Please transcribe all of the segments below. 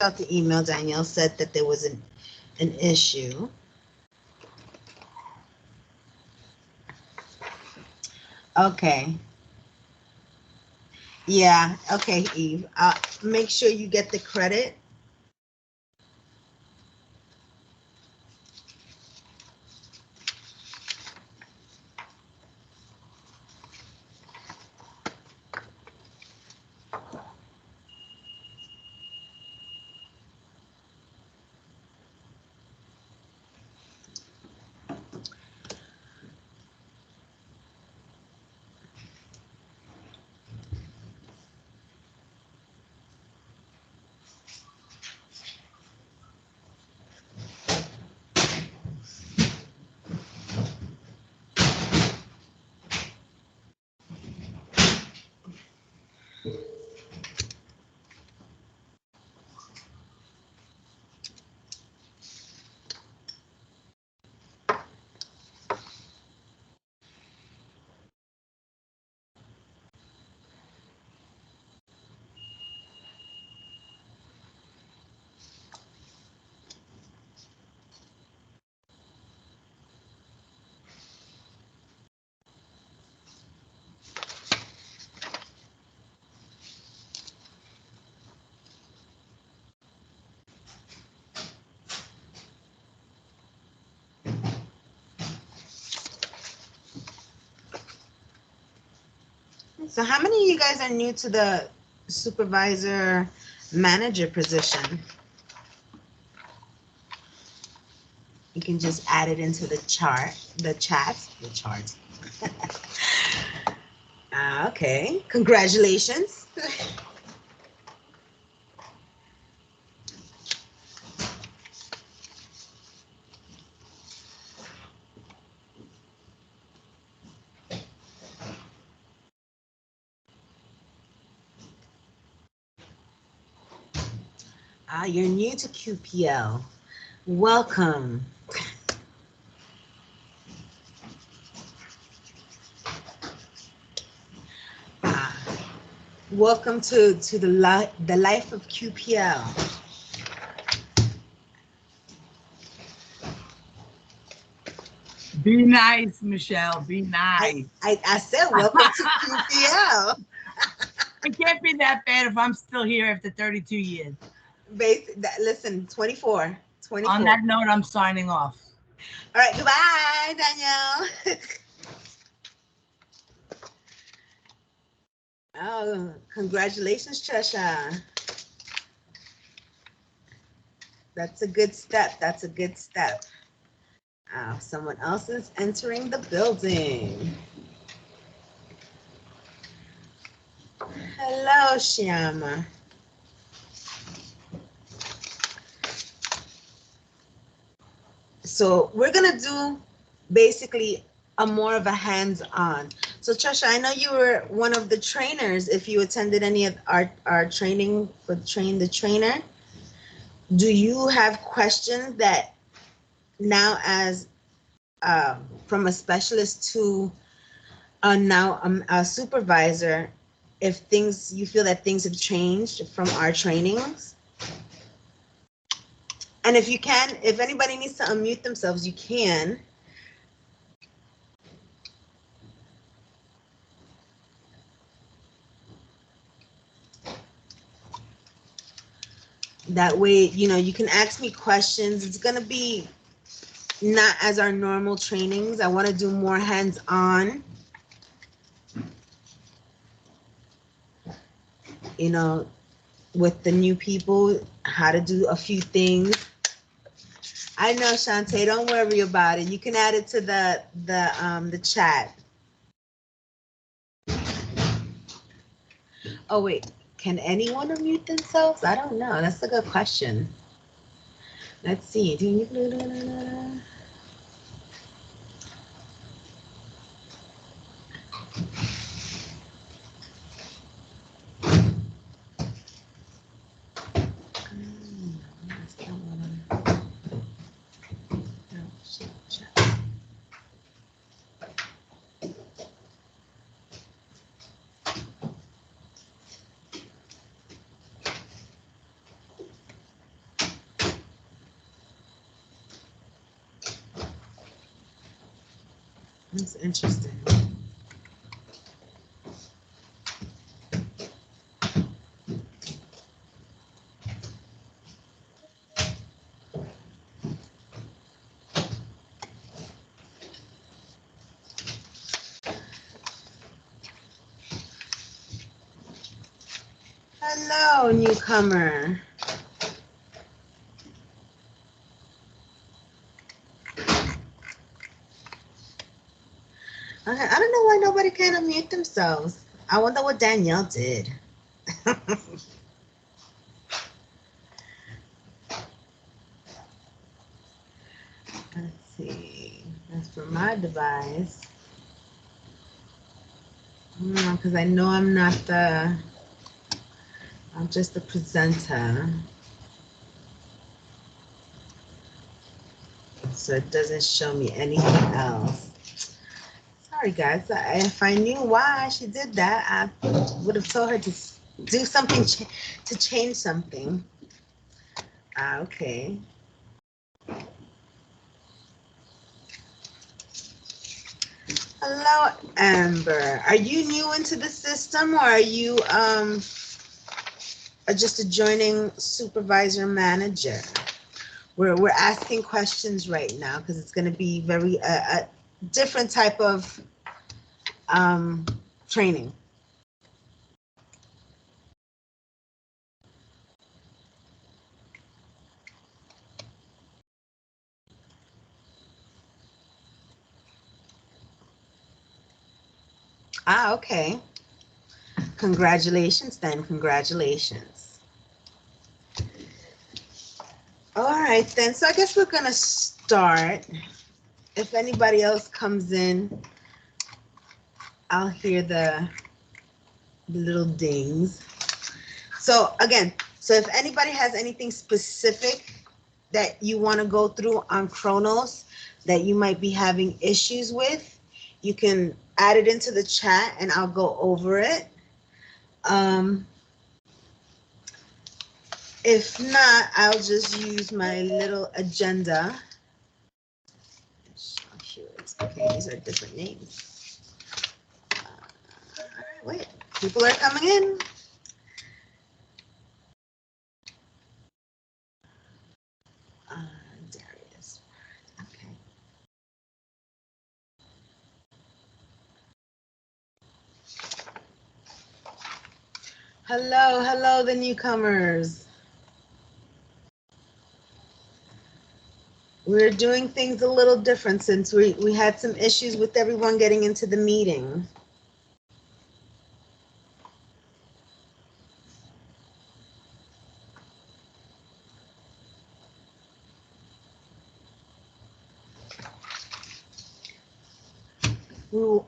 out the email. Danielle said that there was an issue. Okay. Yeah. Okay, Eve. Make sure you get the credit. So how many of you guys are new to the supervisor manager position? You can just add it into the chat. Okay, congratulations. You're new to QPL. Welcome. Welcome to the life of QPL. Be nice, Michelle. Be nice. I said welcome to QPL. It can't be that bad if I'm still here after 32 years. Listen, 24. On that note, I'm signing off. All right, goodbye, Danielle. Oh, congratulations, Trisha. That's a good step. That's a good step. Someone else is entering the building. Hello, Shyama. So we're gonna do basically a more of a hands-on. So Trisha, I know you were one of the trainers. If you attended any of our training for Train the Trainer, do you have questions that now as from a specialist to now a supervisor, if you feel that things have changed from our trainings? And if you can, if anybody needs to unmute themselves, you can. That way, you can ask me questions. It's going to be not as our normal trainings. I want to do more hands-on. With the new people, how to do a few things. I know, Shantae, don't worry about it. You can add it to the chat. Oh, wait. Can anyone unmute themselves? I don't know. That's a good question. Let's see. That's interesting. Hello, newcomer. I don't know why nobody can unmute themselves. I wonder what Danielle did. Let's see. That's for my device. Because I know I'm not I'm just the presenter. So it doesn't show me anything else. Sorry, guys. If I knew why she did that, I would have told her to do something to change something. Okay. Hello, Amber. Are you new into the system, or are you just a joining supervisor manager? We're asking questions right now because it's going to be very a different type of training. Okay. Congratulations, then. Congratulations. All right, then. So I guess we're going to start. If anybody else comes in, I'll hear the little dings. So again, so if anybody has anything specific that you want to go through on Kronos that you might be having issues with, you can add it into the chat and I'll go over it. If not, I'll just use my little agenda. Okay, these are different names. Wait, people are coming in. Darius. Okay. Hello, hello, the newcomers. We're doing things a little different since we had some issues with everyone getting into the meeting. Ooh.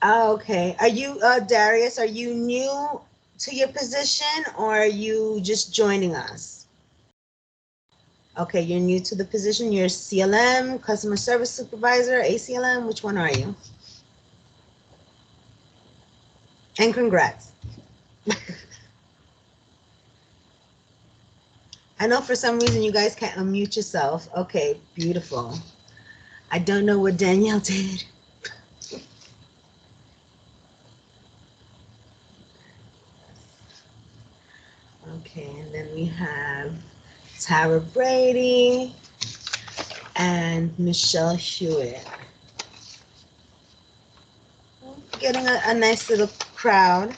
Okay. Are you, Darius, are you new to your position or are you just joining us? Okay, you're new to the position. You're CLM, Customer Service Supervisor, ACLM. Which one are you? And congrats. I know for some reason you guys can't unmute yourself. Okay, beautiful. I don't know what Danielle did. Okay, and then we have Tara Brady and Michelle Hewitt. Getting a nice little crowd.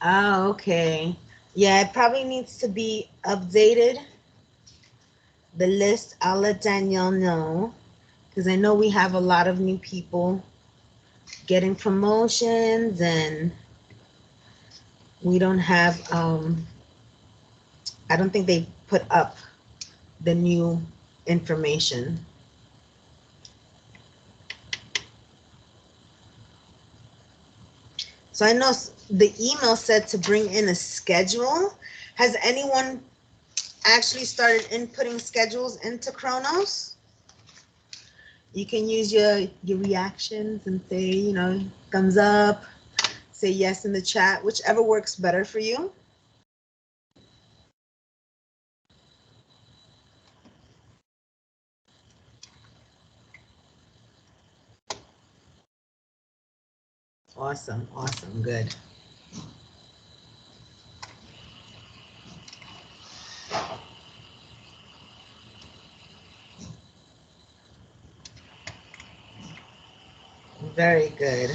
Oh, okay. Yeah, it probably needs to be updated. The list, I'll let Danielle know because I know we have a lot of new people getting promotions and we don't have, I don't think they put up the new information. So I know the email said to bring in a schedule. Has anyone actually started inputting schedules into Kronos? You can use your reactions and say, you know, thumbs up, say yes in the chat, whichever works better for you. Awesome, awesome, good. Very good.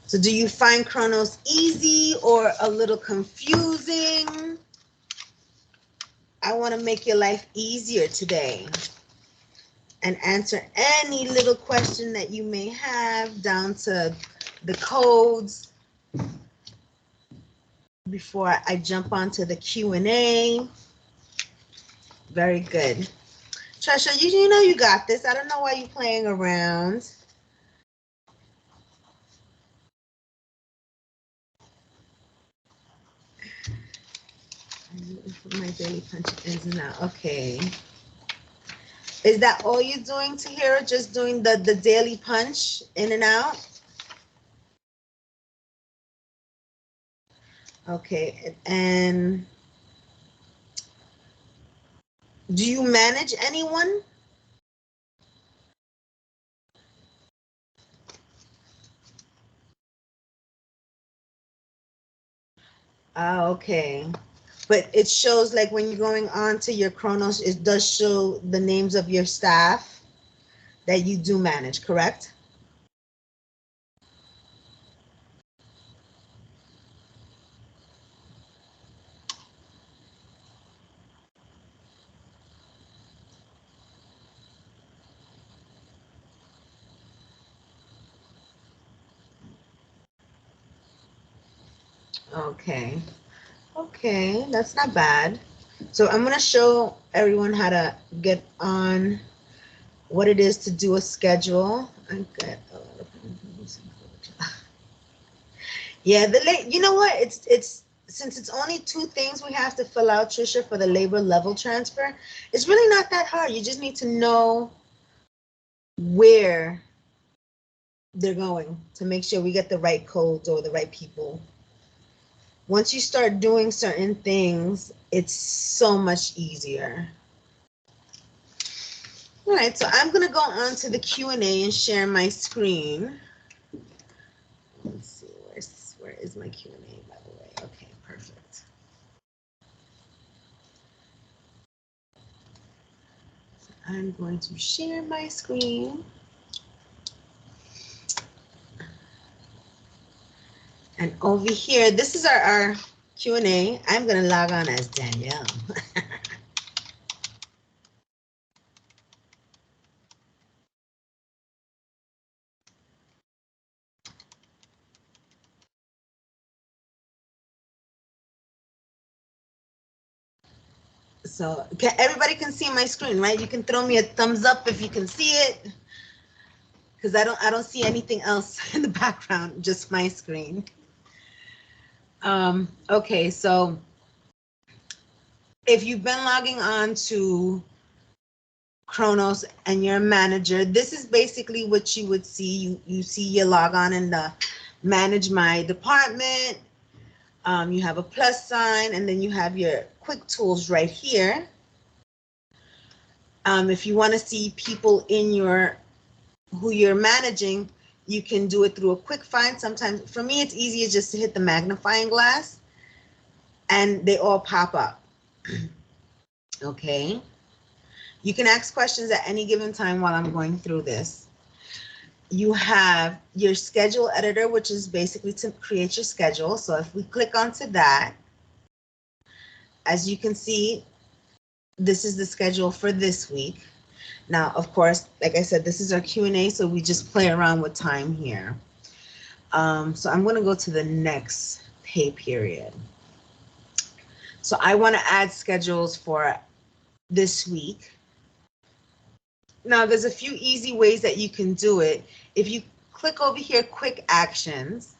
So do you find Kronos easy or a little confusing? I want to make your life easier today and answer any little question that you may have down to the codes before I jump onto the Q&A. Very good. Trisha, you know you got this. I don't know why you're playing around. My daily punch ins and out. Okay. Is that all you're doing to hear? Just doing the daily punch in and out? Okay. And do you manage anyone? Ah, okay. But it shows like when you're going on to your Kronos, it does show the names of your staff that you do manage, correct? Okay. Okay, that's not bad. So I'm going to show everyone how to get on what it is to do a schedule. I got a lot of yeah, you know what? It's since it's only two things we have to fill out, Trisha, for the labor level transfer, it's really not that hard. You just need to know where they're going to make sure we get the right codes or the right people. Once you start doing certain things, it's so much easier. All right, so I'm gonna go on to the Q&A and share my screen. Let's see, where is my Q&A, by the way? Okay, perfect. So I'm going to share my screen. And over here, this is our Q&A. I'm gonna log on as Danielle. So everybody can see my screen, right? You can throw me a thumbs up if you can see it, because I don't see anything else in the background, just my screen. Okay, so if you've been logging on to Kronos and you're a manager, this is basically what you would see. You see your log on in the manage my department. You have a plus sign, and then you have your quick tools right here. If you want to see people in your who you're managing, you can do it through a quick find. Sometimes for me, it's easier just to hit the magnifying glass and they all pop up. Okay. You can ask questions at any given time while I'm going through this. You have your schedule editor, which is basically to create your schedule. So if we click onto that, as you can see, this is the schedule for this week. Now, of course, like I said, this is our Q&A, so we just play around with time here. So I'm going to go to the next pay period. So I want to add schedules for this week. Now, there's a few easy ways that you can do it. If you click over here, quick actions,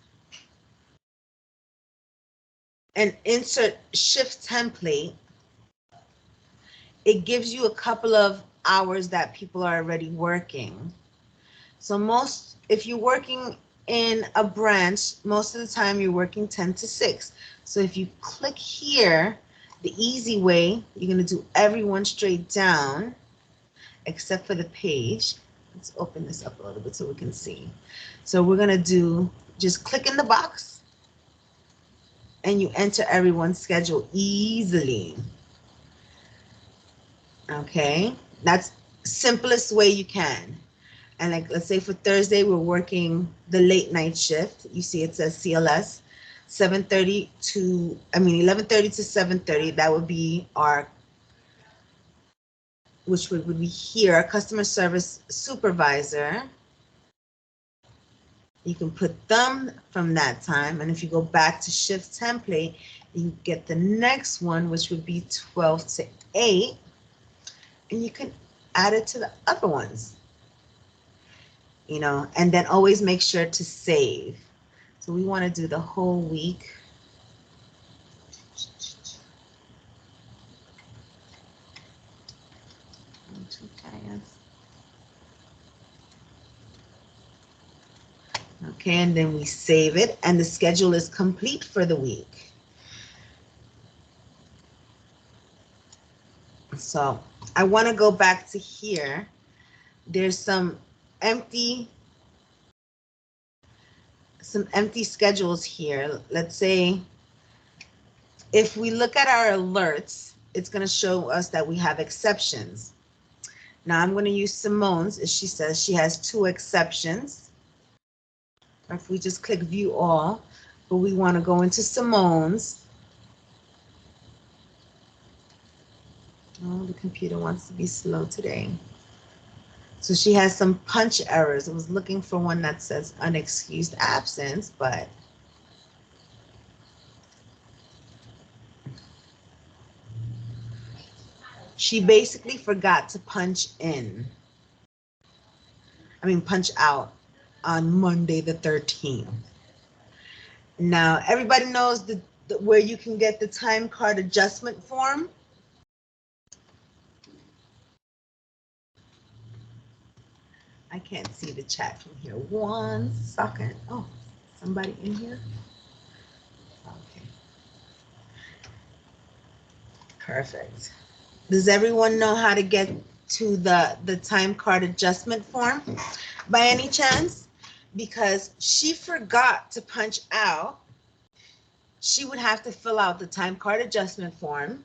and insert shift template, it gives you a couple of hours that people are already working. So if you're working in a branch, most of the time you're working 10 to 6. So if you click here, the easy way, you're going to do everyone straight down, except for the page. Let's open this up a little bit so we can see. So we're gonna do, just click in the box and you enter everyone's schedule easily. Okay, that's simplest way you can. And like, let's say for Thursday, we're working the late night shift. You see it says CLS 7:30 to, 11:30 to 7:30. That would be our, which would be here, our customer service supervisor. You can put them from that time. And if you go back to shift template, you get the next one, which would be 12 to 8. And you can add it to the other ones, and then always make sure to save. So we want to do the whole week. Okay, and then we save it, and the schedule is complete for the week. So I want to go back to here. There's some empty schedules here. Let's say if we look at our alerts, it's going to show us that we have exceptions. Now I'm going to use Simone's, as she says she has 2 exceptions. Or if we just click view all, but we want to go into Simone's. Oh, the computer wants to be slow today. So she has some punch errors. I was looking for one that says unexcused absence, but she basically forgot to punch out on Monday the 13th. Now, everybody knows where you can get the time card adjustment form. I can't see the chat from here. 1 second. Oh, somebody in here? Okay. Perfect. Does everyone know how to get to the time card adjustment form by any chance? Because she forgot to punch out. She would have to fill out the time card adjustment form.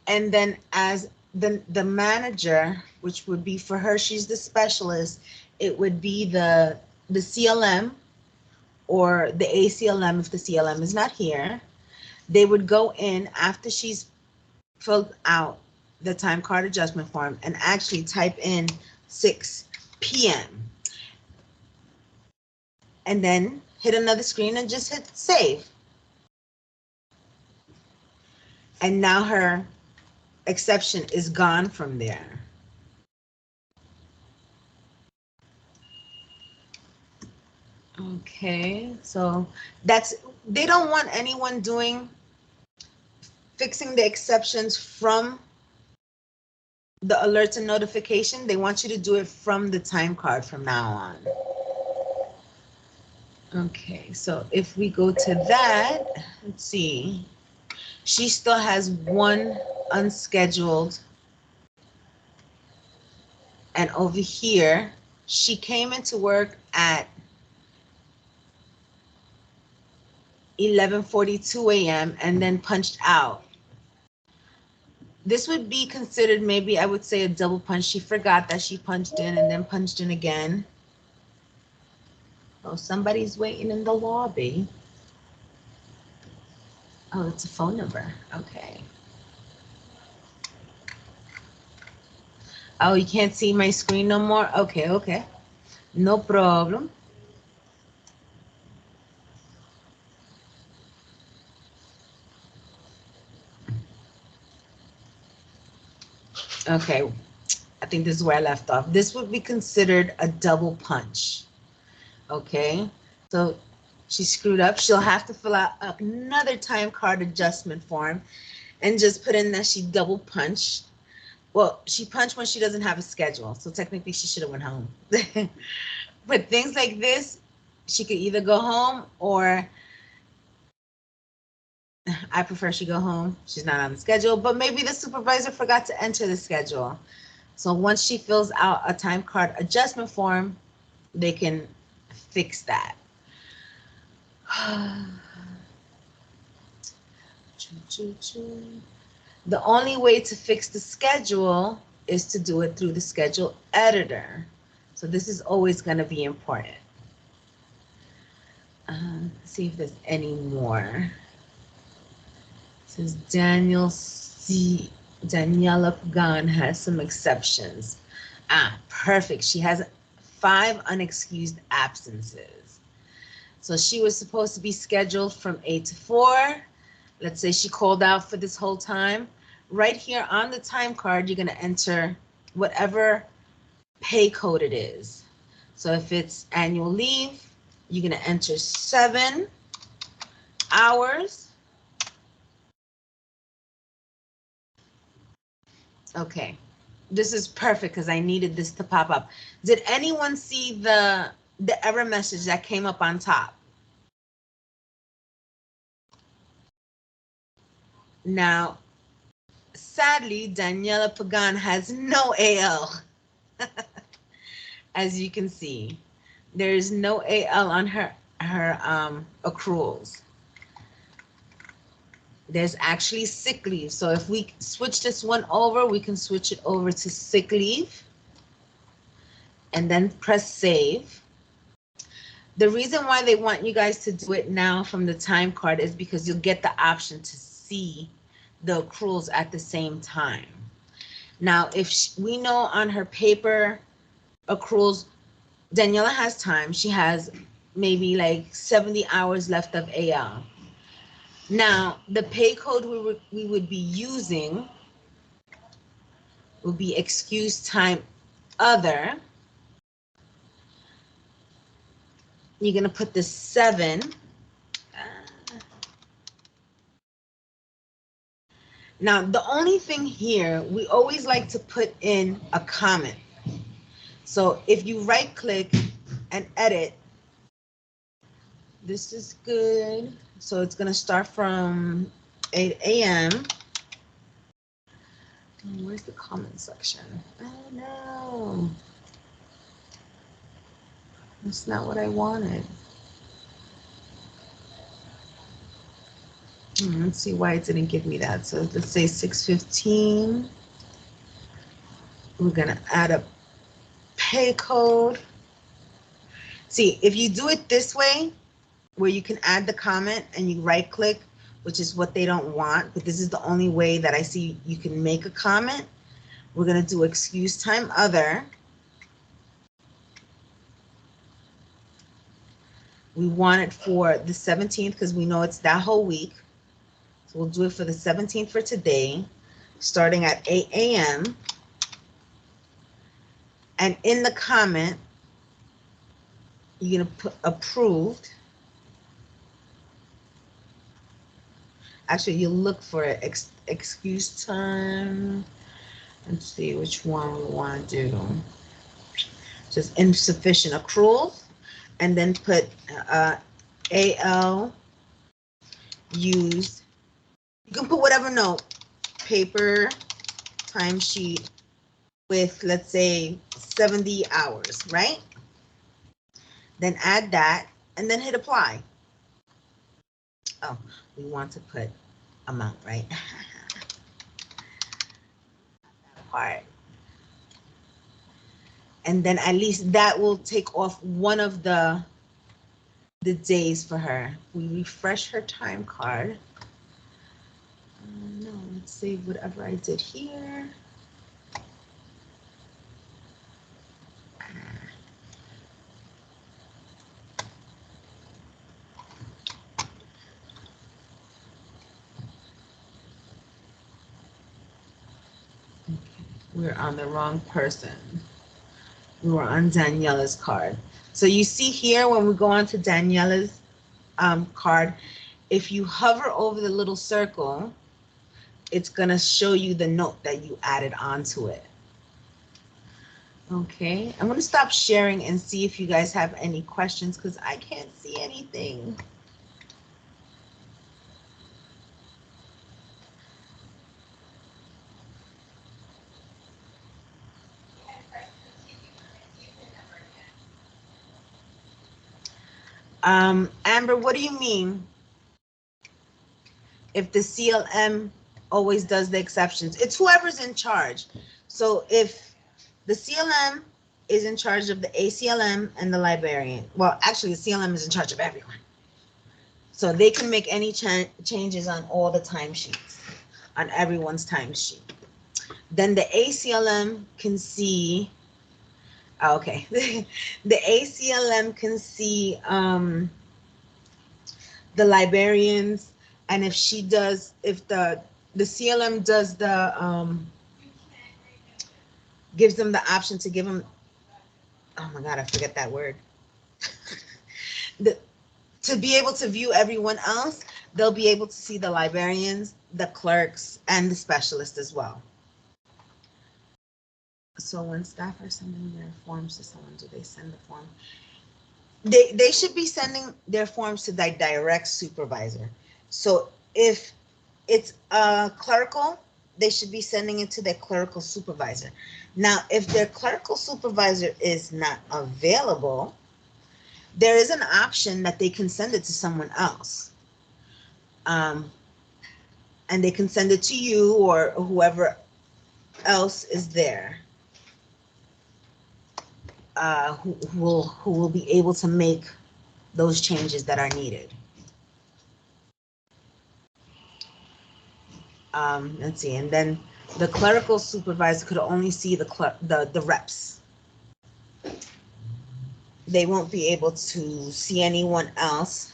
And then as the manager, which would be for her, she's the specialist, it would be the CLM or the ACLM if the CLM is not here. They would go in after she's filled out the time card adjustment form and actually type in 6 p.m. and then hit another screen and just hit save. And now her exception is gone from there. Okay, so they don't want anyone fixing the exceptions from the alerts and notification. They want you to do it from the time card from now on. Okay, so if we go to that, let's see. She still has 1 unscheduled. And over here, she came into work at 11:42 a.m. and then punched out. This would be considered, maybe I would say, a double punch. She forgot that she punched in and then punched in again. Oh, somebody's waiting in the lobby. Oh, it's a phone number. Okay. Oh, you can't see my screen no more? Okay, okay. No problem. Okay, I think this is where I left off. This would be considered a double punch. Okay, so she screwed up. She'll have to fill out another time card adjustment form and just put in that she double punched. Well, she punched when she doesn't have a schedule, so technically she should have went home. But things like this, she could either go home, or I prefer she go home. She's not on the schedule, but maybe the supervisor forgot to enter the schedule. So once she fills out a time card adjustment form, they can fix that. The only way to fix the schedule is to do it through the schedule editor. So this is always going to be important. See if there's any more. It says Daniela Pagan has some exceptions. Perfect. She has 5 unexcused absences. So she was supposed to be scheduled from 8 to 4. Let's say she called out for this whole time. Right here on the time card, you're going to enter whatever pay code it is. So if it's annual leave, you're going to enter 7 hours. Okay, this is perfect because I needed this to pop up. Did anyone see the error message that came up on top? Now, sadly, Daniela Pagan has no AL. As you can see, there is no AL on her accruals. There's actually sick leave. So if we switch this one over, we can switch it over to sick leave and then press save. The reason why they want you guys to do it now from the time card is because you'll get the option to see the accruals at the same time. Now, if we know on her paper accruals, Daniela has time. She has maybe like 70 hours left of AL. Now, the pay code we would be using would be excuse time other. You're going to put the 7. Now, the only thing here, we always like to put in a comment. So if you right click and edit, this is good. So it's going to start from 8 a.m. Where's the comment section? Oh no. That's not what I wanted. Let's see why it didn't give me that. So let's say 6:15. We're going to add a pay code. See, if you do it this way, where you can add the comment and you right click, which is what they don't want, but this is the only way that I see you can make a comment. We're going to do excuse time other. We want it for the 17th because we know it's that whole week. So we'll do it for the 17th for today, starting at 8 a.m. And in the comment, you're going to put approved. Actually, you look for it, excuse time. Let's see which one we want to do. Just insufficient accruals, and then put AL used. You can put whatever note, paper, timesheet with, let's say, 70 hours, right? Then add that and then hit apply. Oh, we want to put amount, right? That part. And then at least that will take off one of the days for her. We refresh her time card. No, let's save whatever I did here. Okay, we're on the wrong person. We were on Daniela's card. So you see here when we go on to Daniela's card, if you hover over the little circle, it's going to show you the note that you added onto it. Okay, I'm going to stop sharing and see if you guys have any questions because I can't see anything. Amber, what do you mean if the CLM always does the exceptions? It's whoever's in charge. So if the CLM is in charge of the ACLM and the librarian, well, actually, the CLM is in charge of everyone. So they can make any changes on all the timesheets, on everyone's timesheet. Then the ACLM can see, okay, the ACLM can see the librarians, and if she does, if the CLM does gives them the option to give them, oh my God, I forget that word. the, to be able to view everyone else, they'll be able to see the librarians, the clerks, and the specialist as well. So when staff are sending their forms to someone, do they send the form? They should be sending their forms to the direct supervisor. So if it's clerical, they should be sending it to their clerical supervisor. Now, if their clerical supervisor is not available, there is an option that they can send it to someone else. And they can send it to you or whoever else is there, who will be able to make those changes that are needed. Let's see, and then the clerical supervisor could only see the reps. They won't be able to see anyone else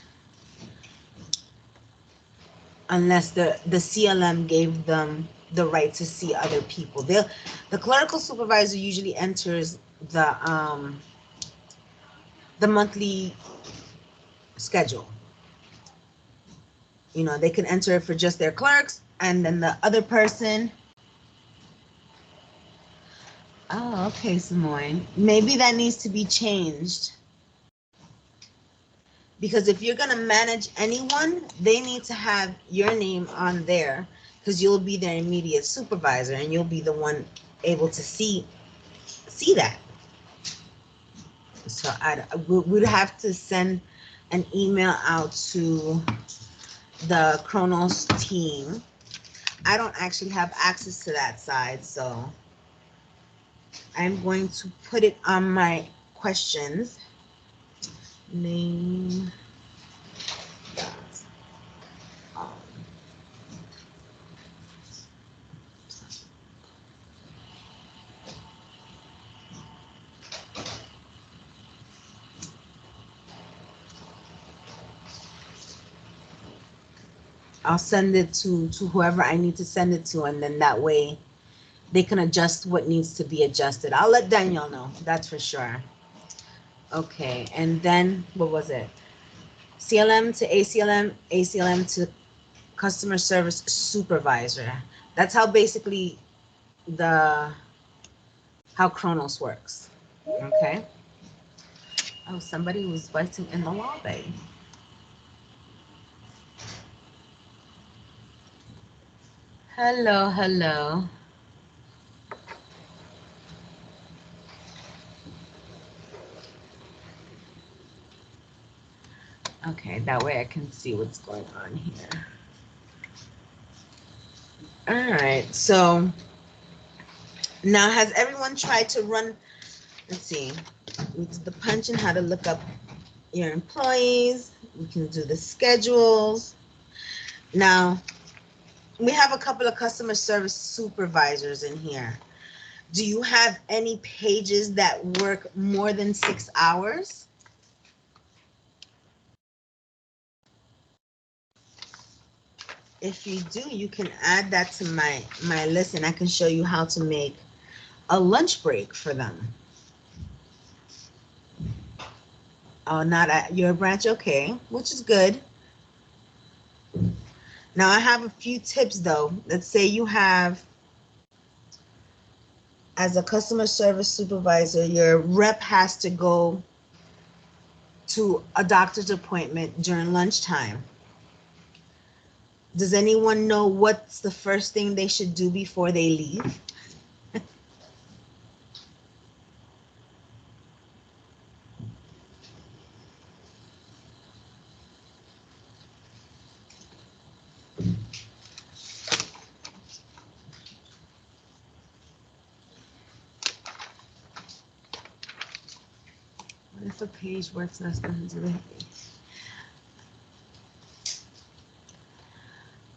unless the CLM gave them the right to see other people. The clerical supervisor usually enters the monthly schedule. You know, they can enter it for just their clerks, and then the other person. Oh, okay, Simone. Maybe that needs to be changed. Because if you're going to manage anyone, they need to have your name on there, because you'll be their immediate supervisor and you'll be the one able to see that. So we'd have to send an email out to the Kronos team. I don't actually have access to that side, so I'm going to put it on my questions. Name. I'll send it to whoever I need to send it to, and then that way they can adjust what needs to be adjusted. I'll let Danielle know, that's for sure. Okay, and then what was it? CLM to ACLM, ACLM to customer service supervisor. That's how basically how Kronos works. Okay. Oh, somebody was waiting in the lobby. Hello, hello. Okay, that way I can see what's going on here. All right, so now has everyone tried to run, let's see, we did the punch in how to look up your employees. We can do the schedules. Now, we have a couple of customer service supervisors in here. Do you have any pages that work more than 6 hours? If you do, you can add that to my list, and I can show you how to make a lunch break for them. Oh, not at your branch, okay, which is good. Now I have a few tips though. Let's say you have, as a customer service supervisor, your rep has to go to a doctor's appointment during lunchtime. Does anyone know what's the first thing they should do before they leave? If a page works less than 0.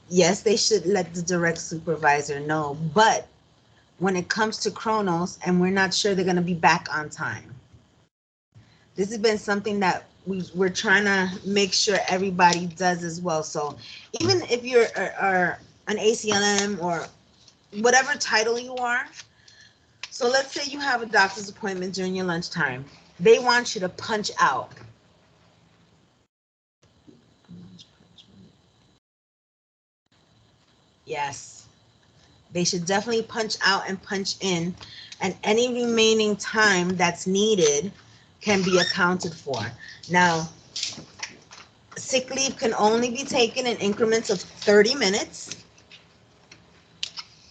Yes, they should let the direct supervisor know, but when it comes to Kronos and we're not sure they're going to be back on time, this has been something that we're trying to make sure everybody does as well. So even if you're an ACLM or whatever title you are, so let's say you have a doctor's appointment during your lunchtime, they want you to punch out. Yes, they should definitely punch out and punch in, and any remaining time that's needed can be accounted for. Now, sick leave can only be taken in increments of 30 minutes,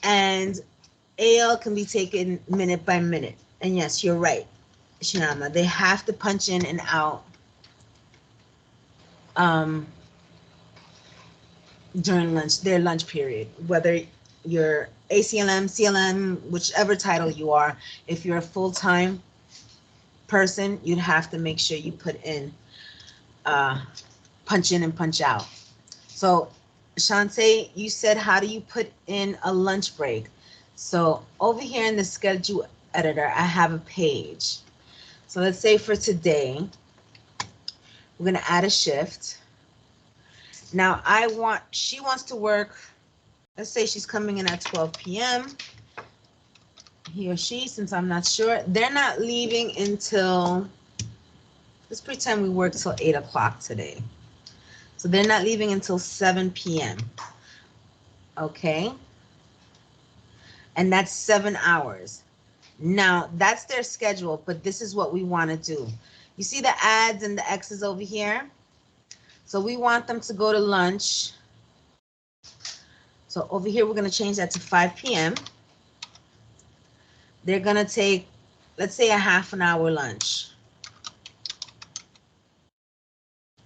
and AL can be taken minute by minute. And yes, you're right, Shinama, they have to punch in and out during their lunch period, whether you're ACLM, CLM, whichever title you are. If you're a full-time person, you'd have to make sure you put in, punch in and punch out. So Shantae, you said, how do you put in a lunch break? So over here in the schedule editor, I have a page. So let's say for today, we're gonna add a shift. Now she wants to work, let's say she's coming in at 12 p.m. He or she, since I'm not sure, they're not leaving until, let's pretend we work till 8 o'clock today. So they're not leaving until 7 p.m. Okay. And that's 7 hours. Now that's their schedule, but this is what we want to do. You see the ads and the X's over here? So we want them to go to lunch. So over here, we're going to change that to 5 p.m. They're going to take, let's say, a half an hour lunch.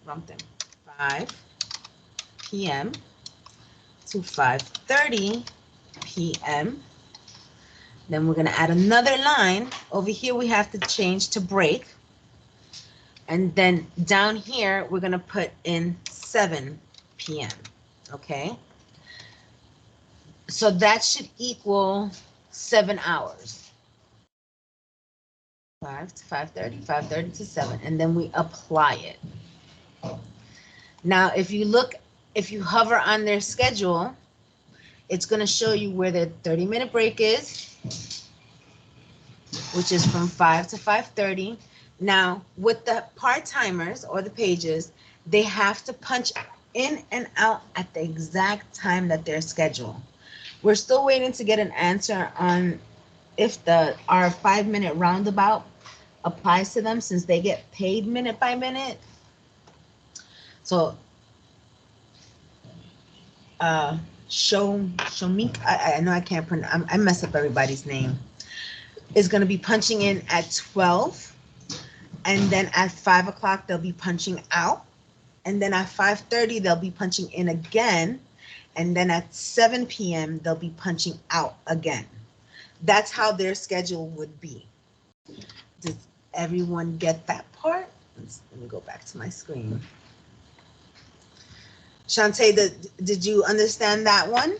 Wrong thing. 5 p.m. to 5:30 p.m. Then we're going to add another line. Over here, we have to change to break. And then down here, we're going to put in 7 p.m. Okay. So that should equal 7 hours. 5 to 5:30, 5:30 to 7, and then we apply it. Now, if you hover on their schedule, it's going to show you where the 30-minute break is, which is from 5 to 5:30. Now, with the part-timers or the pages, they have to punch in and out at the exact time that they're scheduled. We're still waiting to get an answer on if our 5-minute roundabout applies to them, since they get paid minute by minute. So Shomik, I know I can't pronounce, I mess up everybody's name, is going to be punching in at 12, and then at 5 o'clock they'll be punching out, and then at 5:30 they'll be punching in again, and then at 7 p.m. they'll be punching out again. That's how their schedule would be. Does everyone get that part? Let me go back to my screen. Shantae, did you understand that one?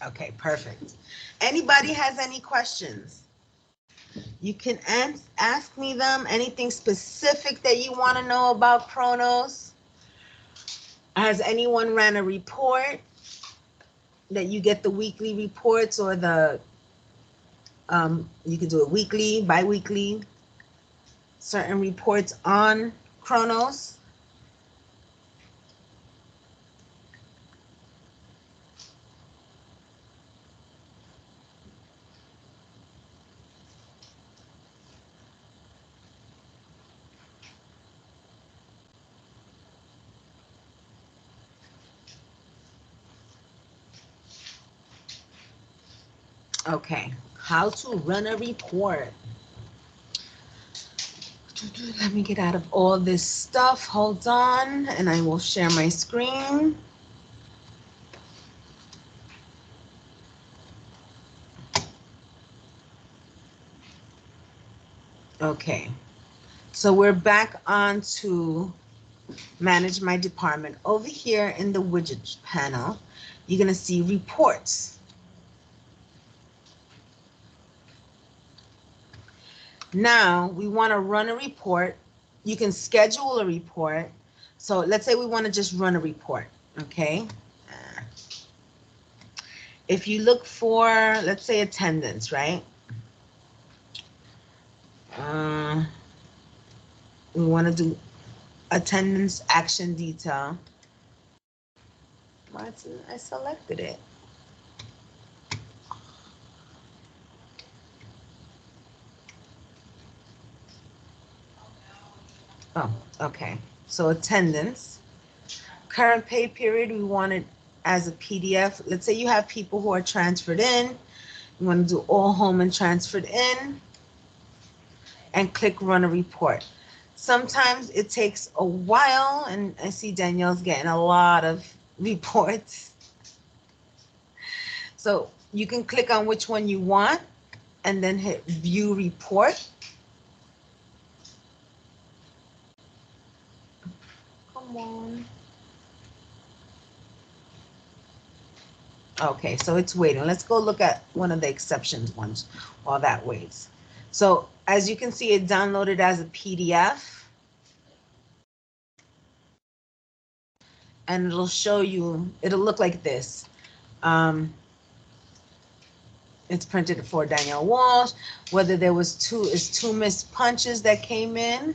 Okay, perfect. Anybody has any questions? You can ask me them. Anything specific that you want to know about Kronos? Has anyone ran a report that you get the weekly reports, or the you can do it weekly, bi-weekly, certain reports on Kronos? Okay, how to run a report. Let me get out of all this stuff. Hold on, and I will share my screen. Okay, so we're back on to manage my department. Over here in the widget panel, you're gonna see reports. Now we want to run a report. You can schedule a report. So let's say we want to just run a report. Okay. If you look for, let's say, attendance, right? Uh, we want to do attendance action detail. Why I selected it? Oh, okay. So attendance, current pay period, we want it as a PDF. Let's say you have people who are transferred in. You want to do all home and transferred in, and click run a report. Sometimes it takes a while, and I see Danielle's getting a lot of reports. So you can click on which one you want and then hit view report. Come on. Okay, so it's waiting. Let's go look at one of the exceptions ones while that waits. So as you can see, it downloaded as a PDF. And it'll show you, it'll look like this. It's printed for Danielle Walsh, whether there was two missed punches that came in,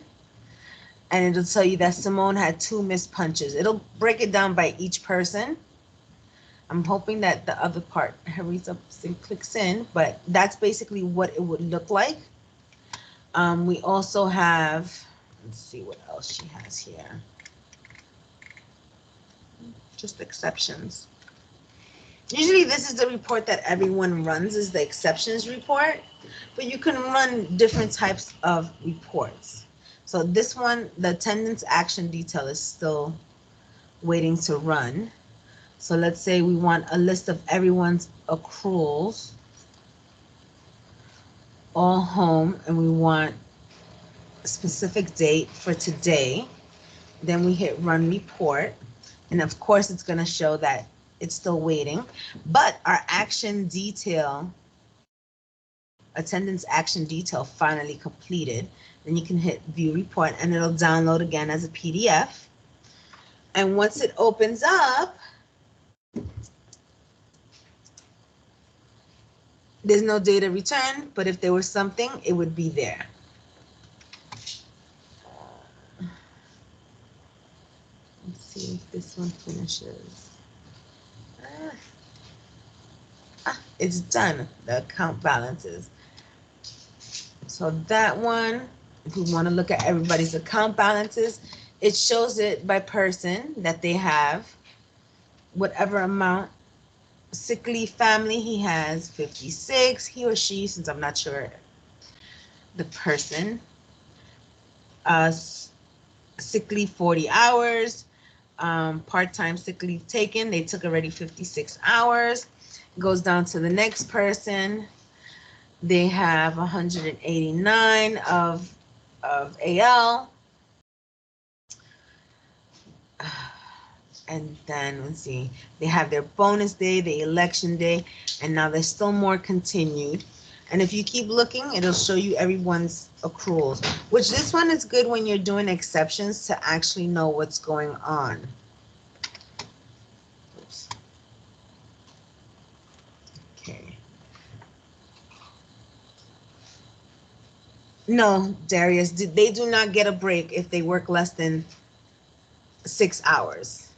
and it'll tell you that Simone had 2 missed punches. It'll break it down by each person. I'm hoping that the other part hurries up and clicks in, but that's basically what it would look like. We also have, let's see what else she has here. Just exceptions. Usually this is the report that everyone runs, is the exceptions report, but you can run different types of reports. So this one, the attendance action detail, is still waiting to run. So let's say we want a list of everyone's accruals, all home, and we want a specific date for today. Then we hit run report. And of course, it's going to show that it's still waiting. But our action detail, attendance action detail, finally completed. Then you can hit view report and it'll download again as a PDF. And once it opens up, there's no data return, but if there was something, it would be there. Let's see if this one finishes. It's done, the account balances. So that one, if we want to look at everybody's account balances, it shows it by person that they have whatever amount. Sick leave family, he has 56, he or she, since I'm not sure the person. Sick leave 40 hours. Part-time sick leave taken, they took already 56 hours. Goes down to the next person. They have 189 of AL. And then let's see, they have their bonus day, the election day, and now there's still more continued. And if you keep looking, it'll show you everyone's accruals, which this one is good when you're doing exceptions to actually know what's going on. Oops. Okay. No, Darius, they do not get a break if they work less than 6 hours.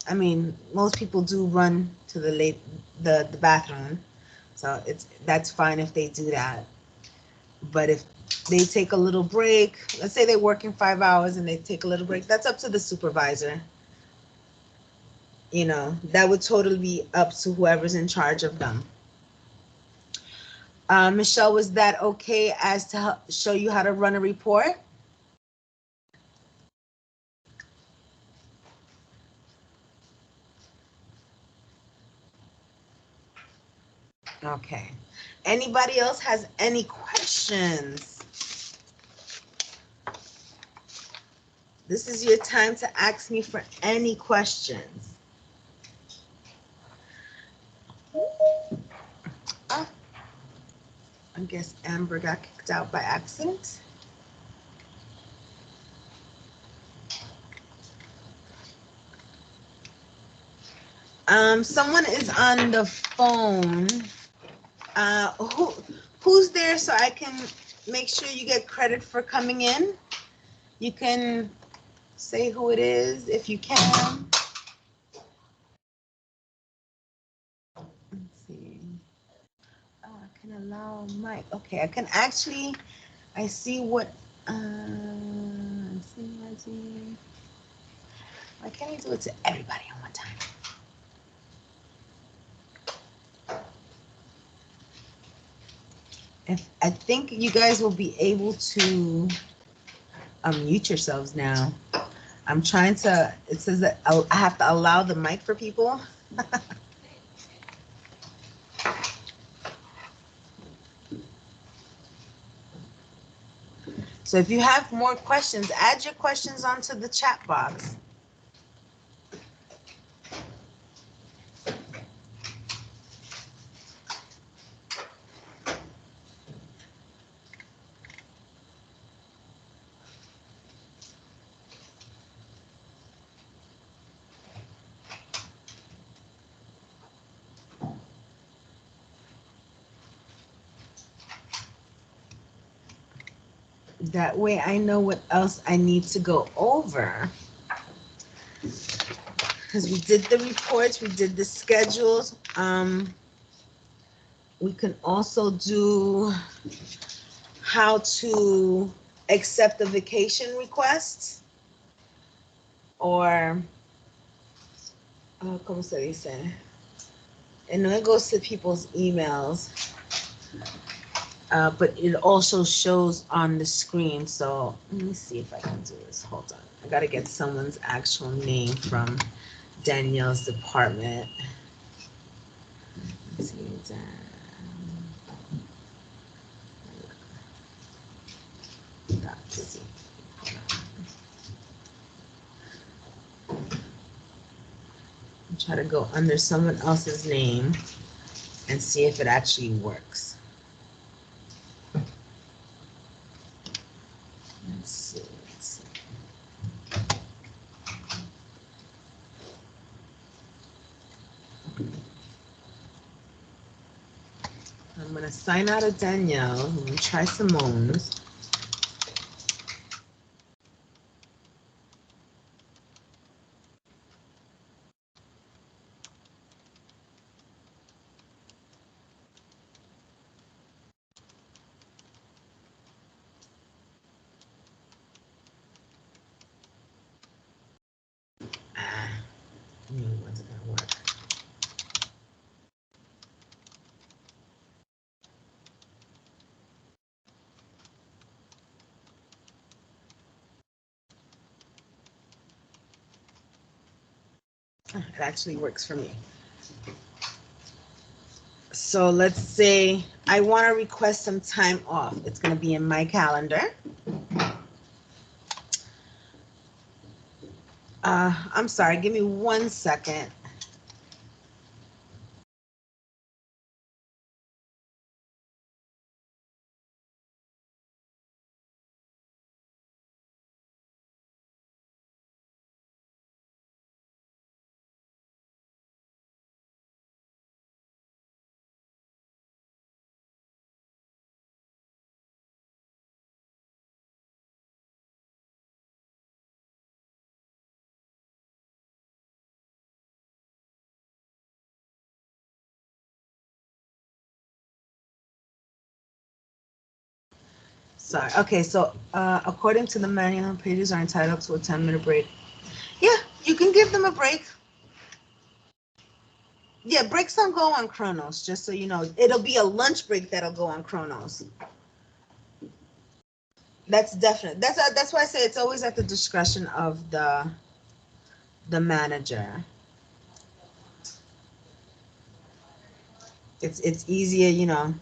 I mean, most people do run to the bathroom, so that's fine if they do that. But if they take a little break, let's say they're working 5 hours and they take a little break, that's up to the supervisor. You know, that would totally be up to whoever's in charge of them. Michelle, was that okay as to show you how to run a report? Okay. Anybody else has any questions? This is your time to ask me for any questions. Oh, I guess Amber got kicked out by accident. Someone is on the phone. Who's there so I can make sure you get credit for coming in? You can say who it is if you can. Let's see. Oh, I can allow mic. Okay, I can actually. I see what. Why can't I do it to everybody at one time? If I think you guys will be able to unmute yourselves now. I'm trying to. It says that I have to allow the mic for people. So if you have more questions, add your questions onto the chat box. That way I know what else I need to go over. Because we did the reports, we did the schedules. We can also do how to accept a vacation request, or como se dice? And it goes to people's emails, but it also shows on the screen. So let me see if I can do this. Hold on. I got to get someone's actual name from Danielle's department. Let's see. Try to go under someone else's name and see if it actually works. Let's see. I'm going to sign out of Danielle. I'm going to try Simone's. I knew it wasn't going to work. It actually works for me. So let's say I want to request some time off. It's going to be in my calendar. I'm sorry, give me 1 second. Sorry. Okay, so according to the manual, pages are entitled to a 10-minute break. Yeah, you can give them a break. Yeah, breaks don't go on Kronos, just so you know. It'll be a lunch break that'll go on Kronos. That's definite. That's why I say it's always at the discretion of the manager. It's easier, you know.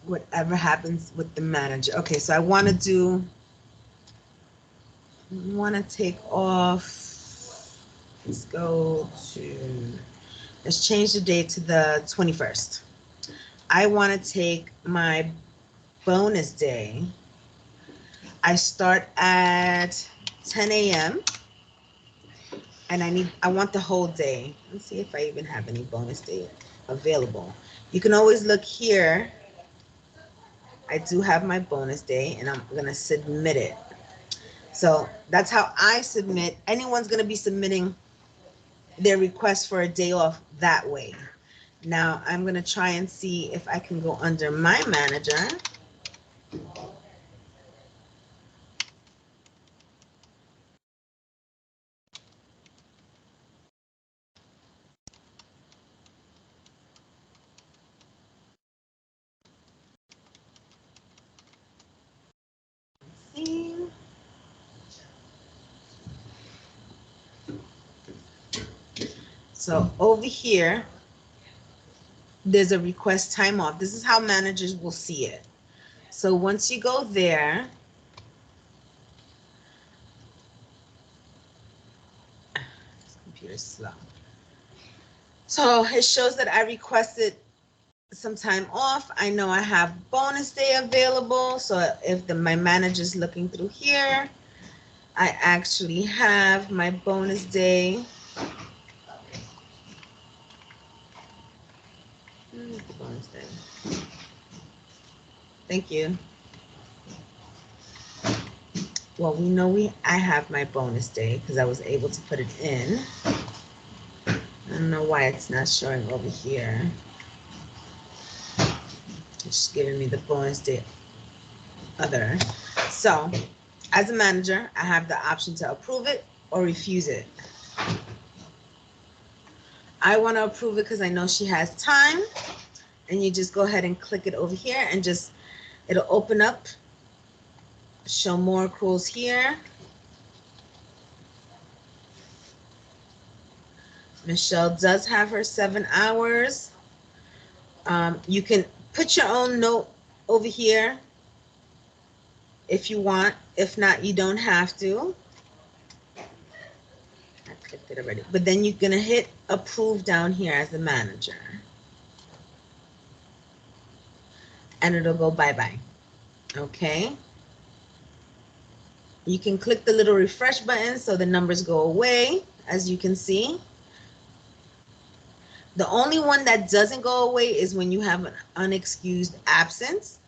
Whatever happens with the manager. Okay, so I want to do want to take off. Let's go to, let's change the date to the 21st. I want to take my bonus day. I start at 10 a.m. and I want the whole day. Let's see if I even have any bonus day available. You can always look here. I do have my bonus day and I'm going to submit it. So that's how I submit. Anyone's going to be submitting their request for a day off that way. Now I'm going to try and see if I can go under my manager. See. So over here, there's a request time off. This is how managers will see it. So once you go there, this computer's slow. So it shows that I requested some time off. I know I have bonus day available. So if my manager's looking through here, I actually have my bonus day. Bonus day. Thank you. Well, we know I have my bonus day because I was able to put it in. I don't know why it's not showing over here. It's just giving me the bonus day other. So as a manager, I have the option to approve it or refuse it. I want to approve it because I know she has time, and you just go ahead and click it over here and just, it'll open up, show more accruals here. Michelle does have her 7 hours. You can put your own note over here if you want. If not, you don't have to. I clicked it already. But then you're going to hit approve down here as the manager. And it'll go bye-bye. Okay. You can click the little refresh button so the numbers go away, as you can see. The only one that doesn't go away is when you have an unexcused absence.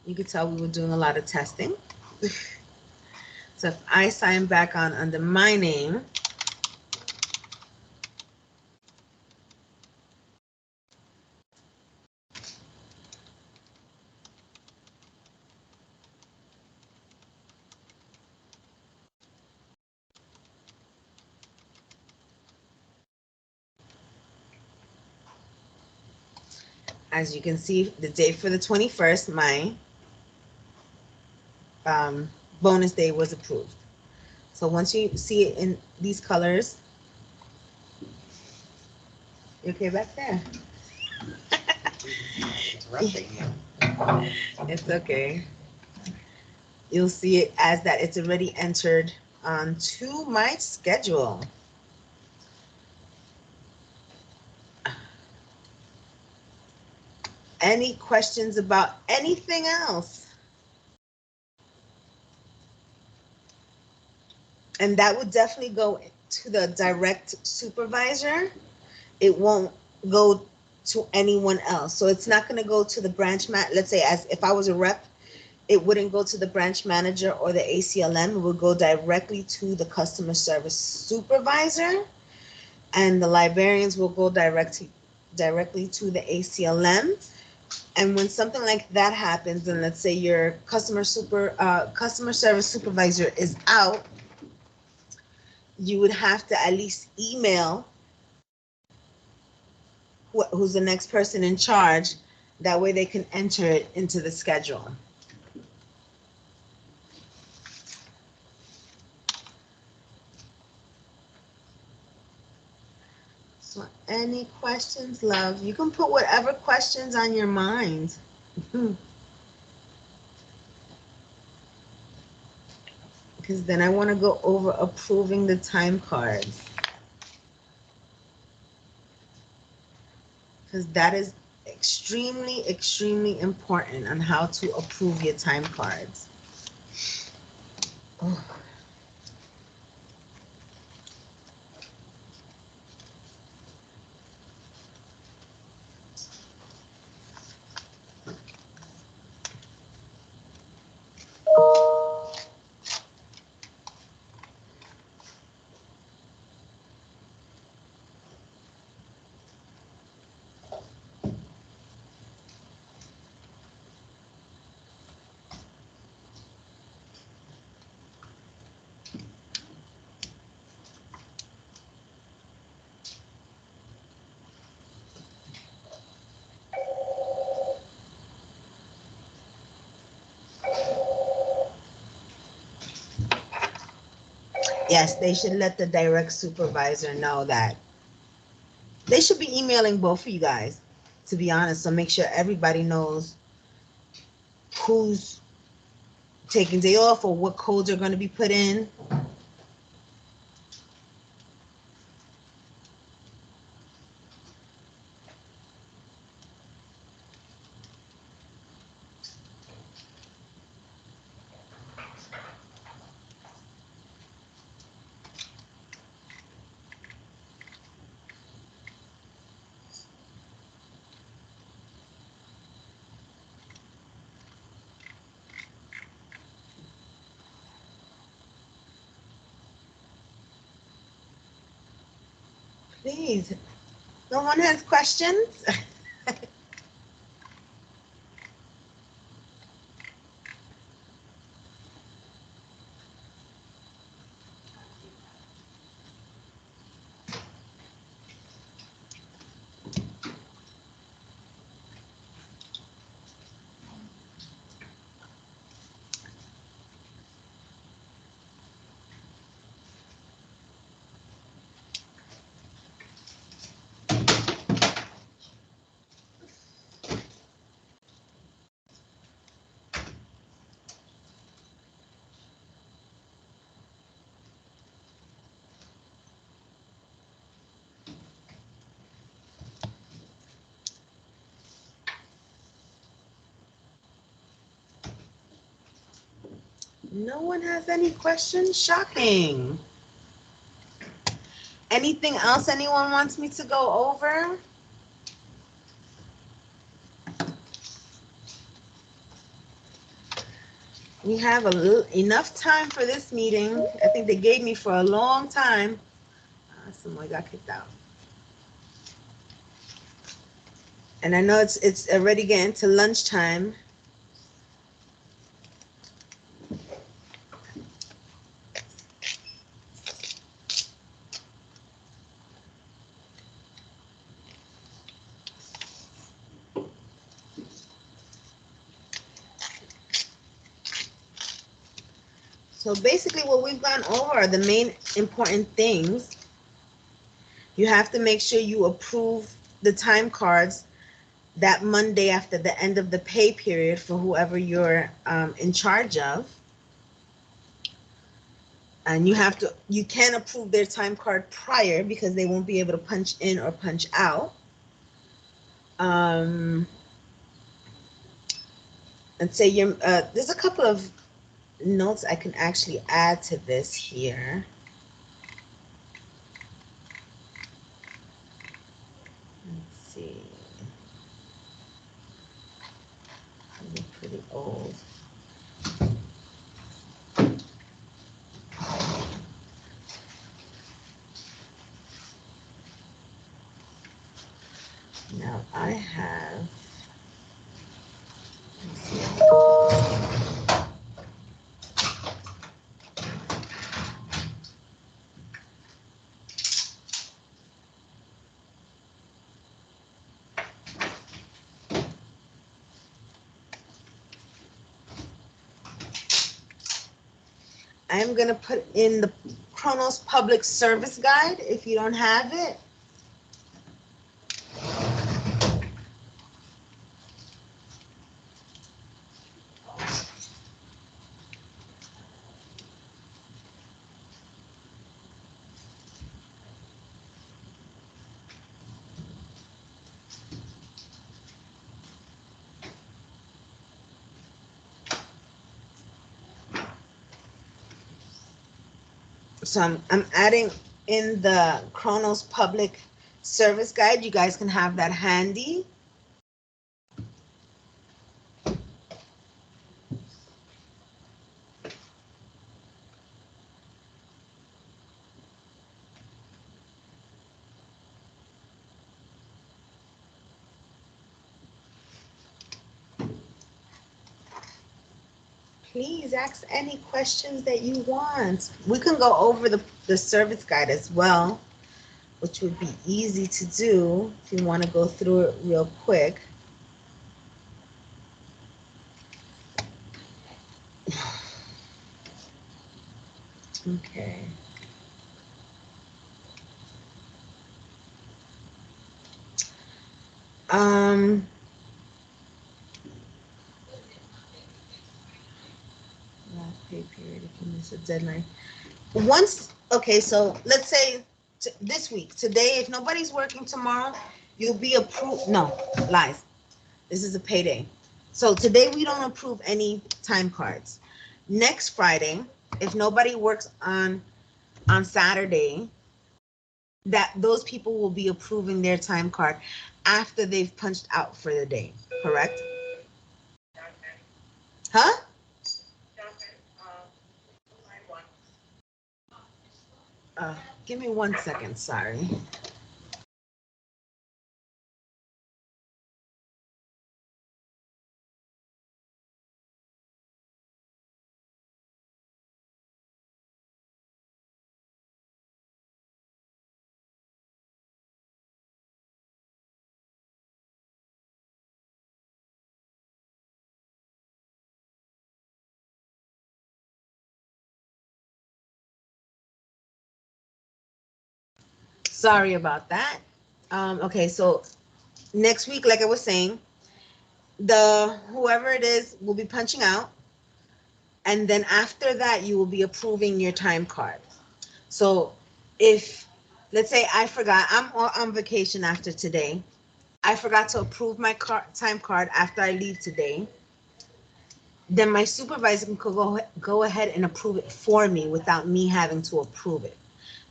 You could tell we were doing a lot of testing. So if I sign back on under my name, as you can see, the day for the 21st, my bonus day was approved. So once you see it in these colors, you okay back there? Interrupting you. It's okay. You'll see it as that it's already entered onto my schedule. Any questions about anything else? And that would definitely go to the direct supervisor. It won't go to anyone else. So it's not going to go to the branch let's say, as if I was a rep, it wouldn't go to the branch manager or the ACLM. It would go directly to the customer service supervisor, and the librarians will go directly to the ACLM. And when something like that happens, and let's say your customer service supervisor is out, you would have to at least email who's the next person in charge. That way they can enter it into the schedule. So any questions, love? You can put whatever questions on your mind. because then I want to go over approving the time cards, because that is extremely, extremely important on how to approve your time cards. Oh. Yes, they should let the direct supervisor know that. They should be emailing both of you guys, to be honest, so make sure everybody knows who's taking day off or what codes are going to be put in. Please. No one has questions? No one has any questions? Shocking. Anything else anyone wants me to go over? We have enough time for this meeting. I think they gave me for a long time. Someone got kicked out. And I know it's already getting to lunchtime. So basically what we've gone over are the main important things. You have to make sure you approve the time cards that Monday after the end of the pay period for whoever you're in charge of. And you can approve their time card prior because they won't be able to punch in or punch out. And say there's a couple of notes I can actually add to this here. Let's see. They're pretty old. Now I have, let's see. I'm going to put in the Kronos Public Service Guide if you don't have it. So I'm adding in the Kronos public service guide. You guys can have that handy. Please ask any questions that you want. We can go over the service guide as well, which would be easy to do if you want to go through it real quick. Okay. Um, last pay period if you miss a deadline. Once, okay, so let's say this week, today, if nobody's working tomorrow, you'll be approved. No, lies. This is a payday. So today we don't approve any time cards. Next Friday, if nobody works on Saturday, that those people will be approving their time card after they've punched out for the day, correct? Huh? Give me 1 second, sorry. Sorry about that. Okay, so next week, like I was saying, the whoever it is will be punching out, and then after that, you will be approving your time card. So if, let's say I forgot, I'm on vacation after today, I forgot to approve my time card after I leave today, then my supervisor can go ahead and approve it for me without me having to approve it.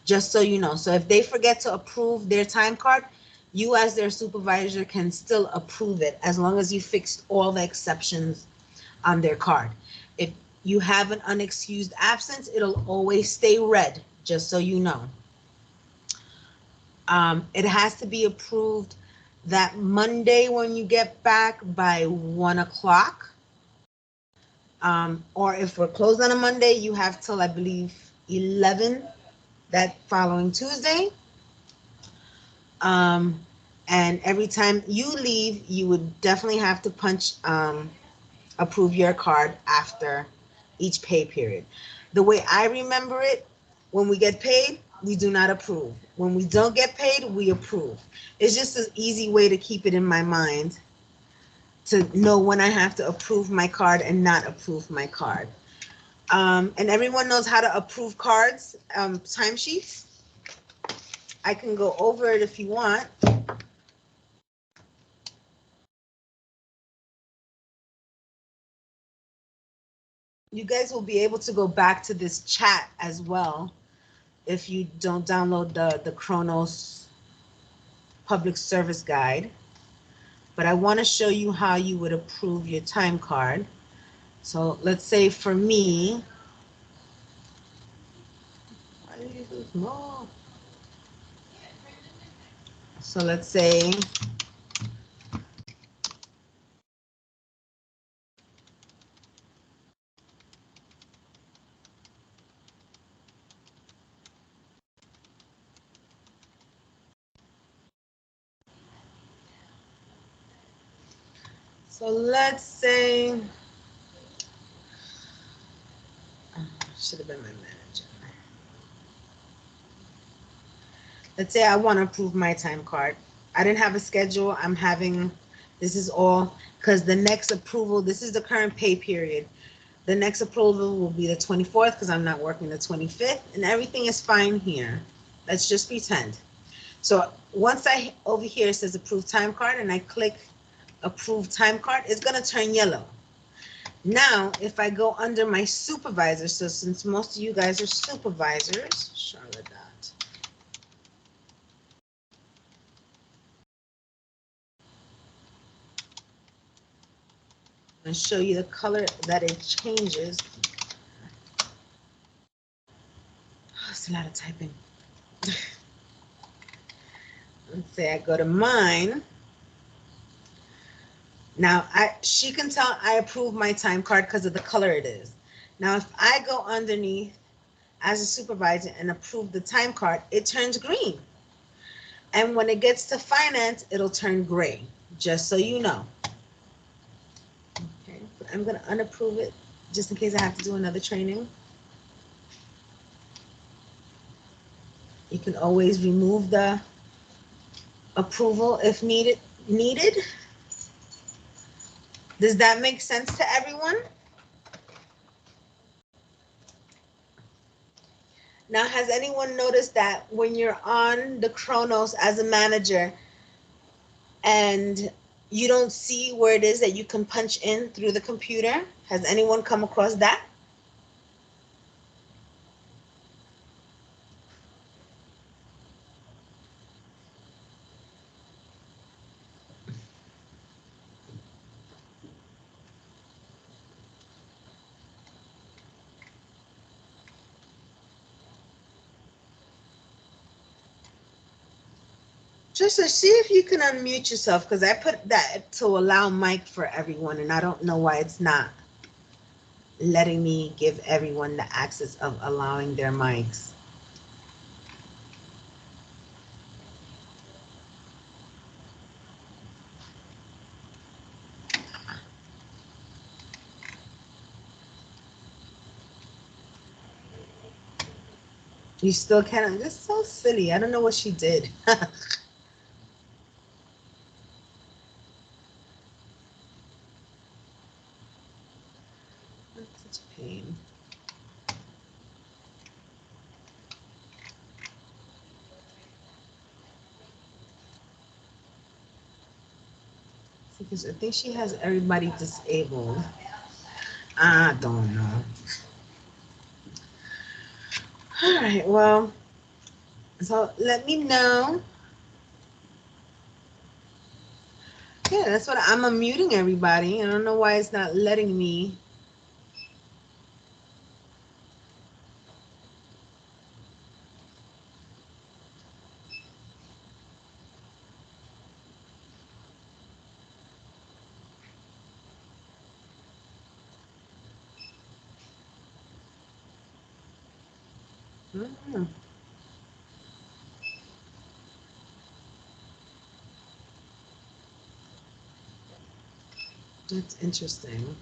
Just so you know. So if they forget to approve their time card, you as their supervisor can still approve it as long as you fixed all the exceptions on their card. If you have an unexcused absence, it'll always stay red, just so you know. It has to be approved that Monday when you get back by 1 o'clock. Or if we're closed on a Monday, you have till I believe 11 that following Tuesday. And every time you leave, you would definitely have to approve your card after each pay period. The way I remember it, when we get paid, we do not approve. When we don't get paid, we approve. It's just an easy way to keep it in my mind to know when I have to approve my card and not approve my card. And everyone knows how to approve cards, timesheets. I can go over it if you want. You guys will be able to go back to this chat as well if you don't download the Kronos public service guide. But I want to show you how you would approve your time card. So let's say for me, why did you do small? So let's say so let's say should have been my manager. Let's say I want to approve my time card. I didn't have a schedule. I'm having, this is all, because the next approval, this is the current pay period. The next approval will be the 24th because I'm not working the 25th and everything is fine here. Let's just pretend. So once I, over here it says approve time card and I click approve time card, it's going to turn yellow. Now, if I go under my supervisor, so since most of you guys are supervisors, Charlotte dot. And show you the color that it changes. Oh, it's a lot of typing. Let's say I go to mine. Now, she can tell I approve my time card because of the color it is. Now, if I go underneath as a supervisor and approve the time card, it turns green. And when it gets to finance, it'll turn gray, just so you know. Okay, but I'm going to unapprove it just in case I have to do another training. You can always remove the approval if needed. Does that make sense to everyone? Now, has anyone noticed that when you're on the Kronos as a manager and you don't see where it is that you can punch in through the computer? Has anyone come across that? Just to see if you can unmute yourself, because I put that to allow mic for everyone, and I don't know why it's not letting me give everyone the access of allowing their mics. You still can't. This is so silly. I don't know what she did. That's such a pain. Because I think she has everybody disabled. I don't know. All right, well, so let me know. Yeah, that's what I'm unmuting everybody. I don't know why it's not letting me. Mm, that's interesting.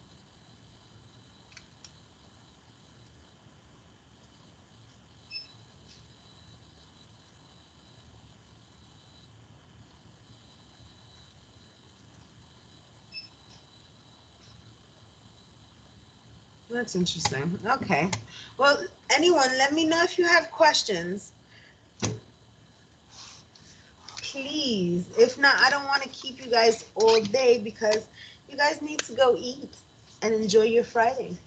That's interesting. Okay. Well, anyone, let me know if you have questions. Please. If not, I don't want to keep you guys all day because you guys need to go eat and enjoy your Friday.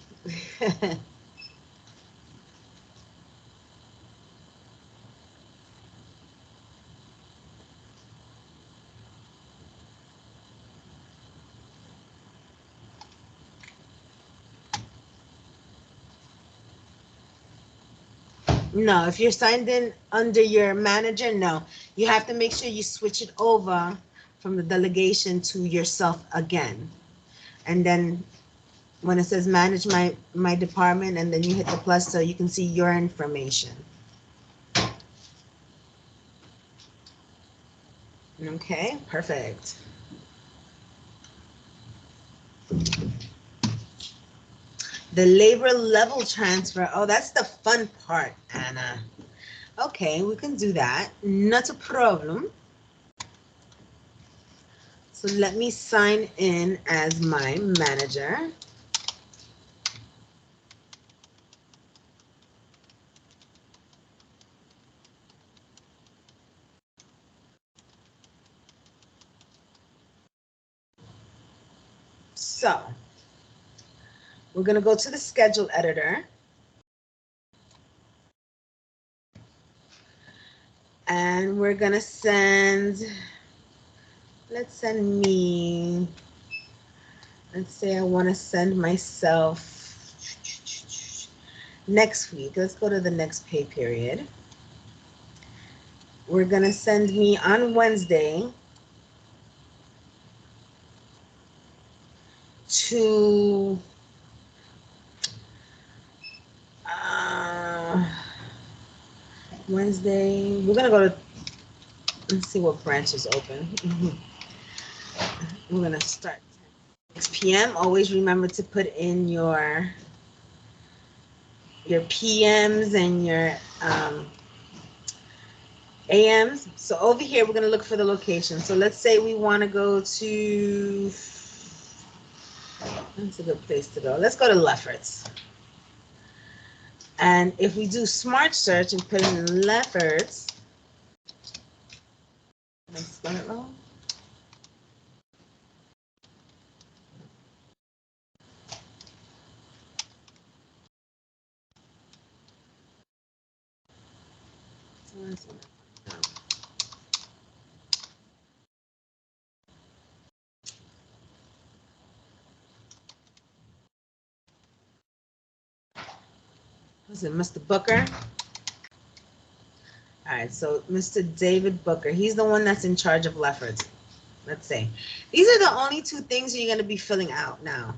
No, if you're signed in under your manager, no. You have to make sure you switch it over from the delegation to yourself again. And then when it says manage my department, and then you hit the plus so you can see your information. Okay, perfect. The labor level transfer. Oh, that's the fun part, Anna. Okay, we can do that. Not a problem. So let me sign in as my manager. So We're going to go to the schedule editor. And we're going to send, let's send me, let's say I want to send myself next week. Let's go to the next pay period. We're going to send me on Wednesday to Wednesday. We're going to go to, let's see what branch is open. We're going to start 6 p.m. Always remember to put in your PMs and your AMs. So over here, we're going to look for the location. So let's say we want to go to, that's a good place to go. Let's go to Lefferts. And if we do smart search and put in Lefferts, let's spell it wrong. Was it Mr. Booker? All right, so Mr. David Booker, he's the one that's in charge of Lefferts. Let's see. These are the only two things you're going to be filling out now.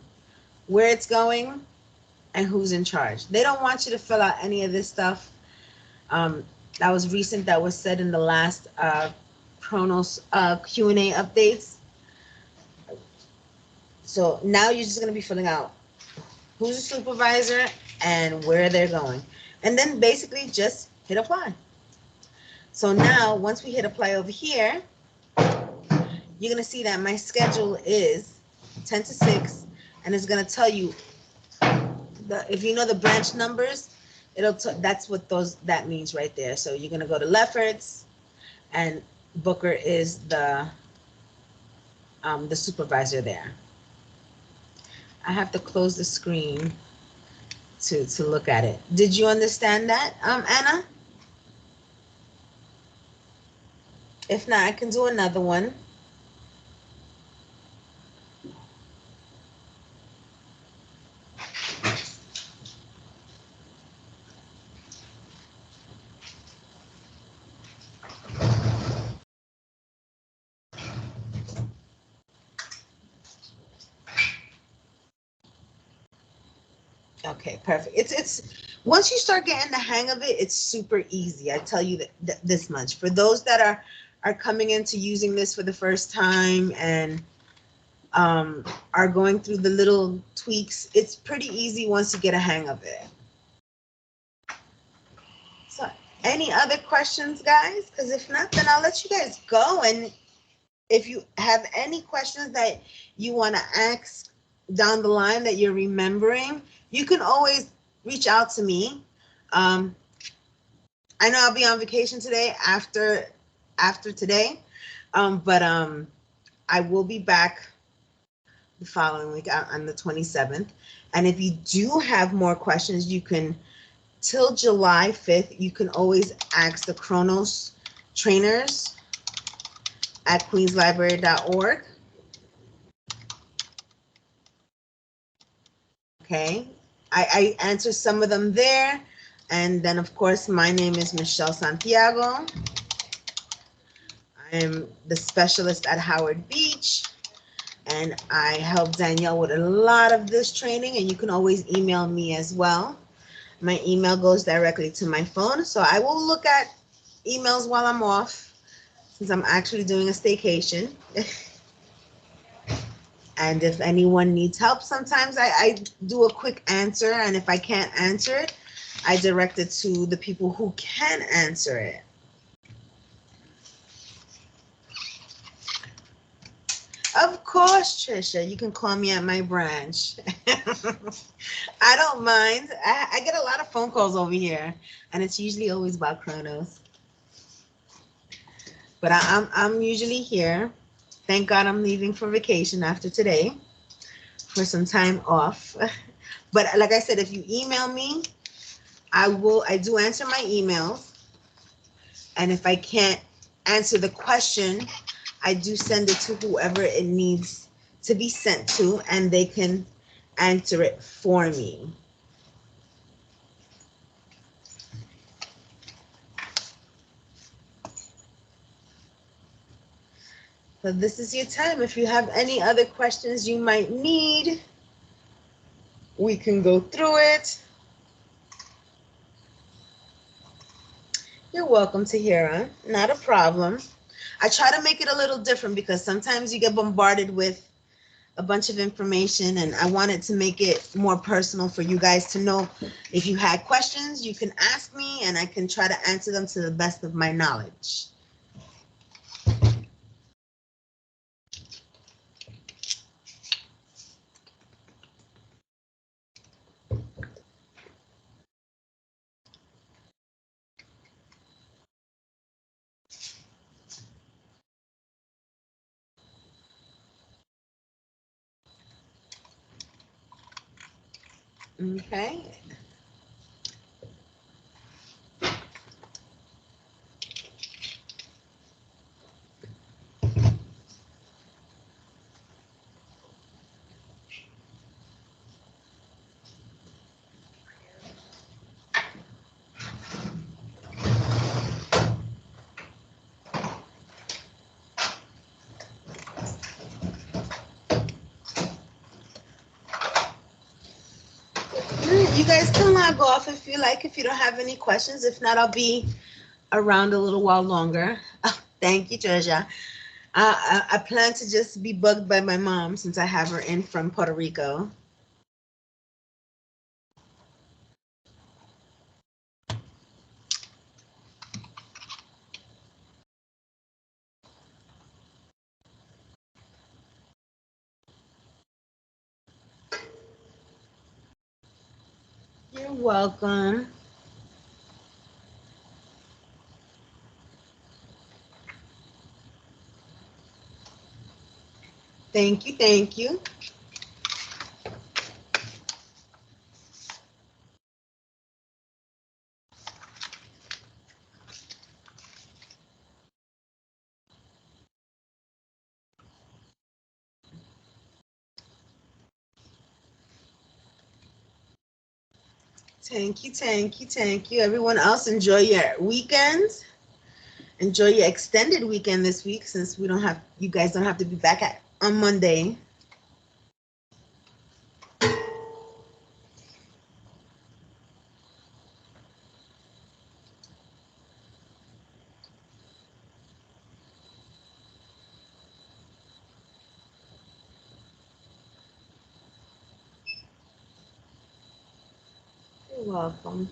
Where it's going and who's in charge. They don't want you to fill out any of this stuff. That was recent, that was said in the last Kronos Q&A updates. So now you're just going to be filling out who's a supervisor and where they're going. And then basically just hit apply. So now once we hit apply over here, you're going to see that my schedule is 10 to 6, and it's going to tell you, if you know the branch numbers, that's what that means right there. So you're going to go to Lefferts, and Booker is the supervisor there. I have to close the screen to look at it. Did you understand that, Anna? If not, I can do another one. Okay, perfect. It's once you start getting the hang of it, it's super easy. I tell you that this much. For those that are coming into using this for the first time and are going through the little tweaks, it's pretty easy once you get a hang of it. So, any other questions, guys? Because if not, then I'll let you guys go. And if you have any questions that you want to ask down the line that you're remembering, you can always reach out to me. I know I'll be on vacation today after today, but I will be back the following week on the 27th. And if you do have more questions, you can, till July 5th, you can always ask the Kronos trainers at queenslibrary.org. Okay, I answer some of them there. And then, of course, my name is Michelle Santiago. I am the specialist at Howard Beach, and I help Danielle with a lot of this training, and you can always email me as well. My email goes directly to my phone, so I will look at emails while I'm off, since I'm actually doing a staycation. And if anyone needs help, sometimes I do a quick answer, and if I can't answer it, I direct it to the people who can answer it. Of course, Trisha, you can call me at my branch. I don't mind. I get a lot of phone calls over here, and it's usually always about Kronos. But I'm usually here. Thank God I'm leaving for vacation after today for some time off. But like I said, if you email me, I do answer my emails. And if I can't answer the question, I do send it to whoever it needs to be sent to, and they can answer it for me. So this is your time. If you have any other questions you might need, we can go through it. You're welcome, Tahira. Not a problem. I try to make it a little different because sometimes you get bombarded with a bunch of information, and I wanted to make it more personal for you guys to know. If you had questions, you can ask me and I can try to answer them to the best of my knowledge. Okay. You guys can log off if you like, if you don't have any questions. If not, I'll be around a little while longer. Oh, thank you, Treasure. I plan to just be bugged by my mom since I have her in from Puerto Rico. You're welcome. Thank you, thank you. Thank you, thank you, thank you. Everyone else, enjoy your weekends. Enjoy your extended weekend this week since we don't have you guys don't have to be back on Monday. You're welcome.